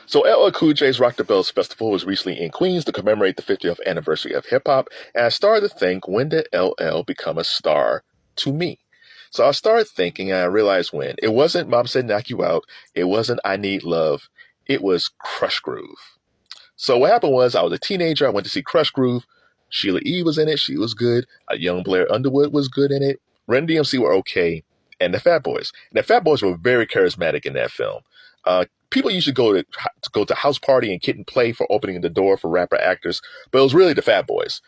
So LL Cool J's Rock the Bells Festival was recently in Queens to commemorate the 50th anniversary of hip hop, and I started to think, when did LL become a star to me? So I started thinking, and I realized when. It wasn't Mom Said Knock You Out. It wasn't I Need Love. It was Crush Groove. So what happened was, I was a teenager. I went to see Crush Groove. Sheila E. was in it. She was good. A young Blair Underwood was good in it. Run DMC were okay. And the Fat Boys. And the Fat Boys were very charismatic in that film. People used to go to House Party and Kid and Play for opening the door for rapper actors, but it was really the Fat Boys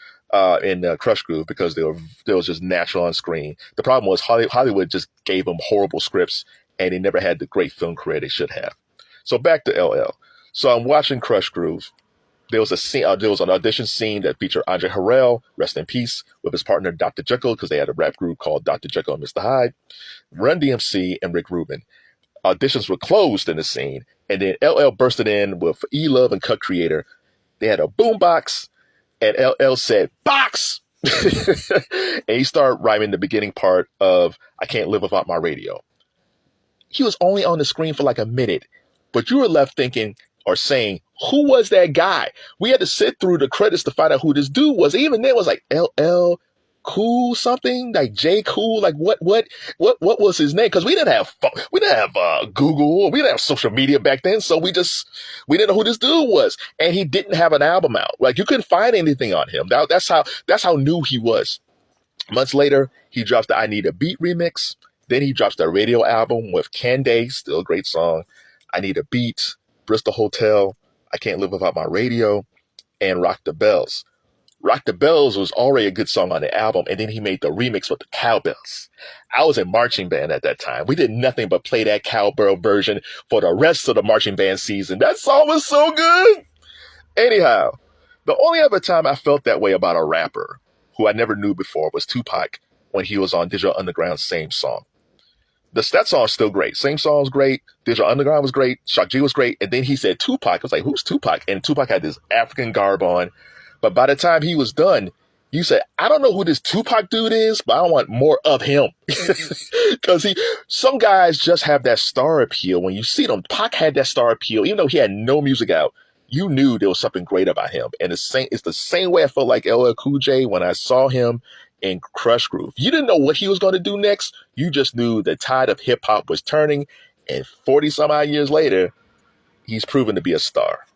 in Crush Groove, because they was just natural on screen. The problem was Hollywood just gave them horrible scripts, and they never had the great film career they should have. So back to LL. So I'm watching Crush Groove. There was a scene. There was an audition scene that featured Andre Harrell, rest in peace, with his partner Dr. Jekyll, because they had a rap group called Dr. Jekyll and Mr. Hyde, Run DMC, and Rick Rubin. Auditions were closed in the scene, and then LL bursted in with E-Love and Cut Creator. They had a boombox, and LL said, "Box!" And he started rhyming the beginning part of "I Can't Live Without My Radio." He was only on the screen for like a minute, but you were left thinking or saying, who was that guy? We had to sit through the credits to find out who this dude was. Even then, it was like LL Cool something, like J Cool, like what was his name? Because we didn't have Google, we didn't have social media back then, so we didn't know who this dude was, and he didn't have an album out. Like, you couldn't find anything on him. That's how new he was. Months later, he drops the "I Need a Beat" remix. Then he drops the radio album with Canday, still a great song, "I Need a Beat," Bristol Hotel, "I Can't Live Without My Radio," and "Rock the Bells." "Rock the Bells" was already a good song on the album, and then he made the remix with the cowbells. I was in marching band at that time. We did nothing but play that cowbell version for the rest of the marching band season. That song was so good. Anyhow, the only other time I felt that way about a rapper who I never knew before was Tupac, when he was on Digital Underground's Same Song. That song's still great. Same Song's great. Digital Underground was great. Shock G was great. And then he said Tupac. I was like, who's Tupac? And Tupac had this African garb on. But by the time he was done, you said, I don't know who this Tupac dude is, but I want more of him. Because some guys just have that star appeal. When you see them, Pac had that star appeal. Even though he had no music out, you knew there was something great about him. And it's the same way I felt like LL Cool J when I saw him in Crush Groove. You didn't know what he was going to do next. You just knew the tide of hip hop was turning. And 40 some odd years later, he's proven to be a star.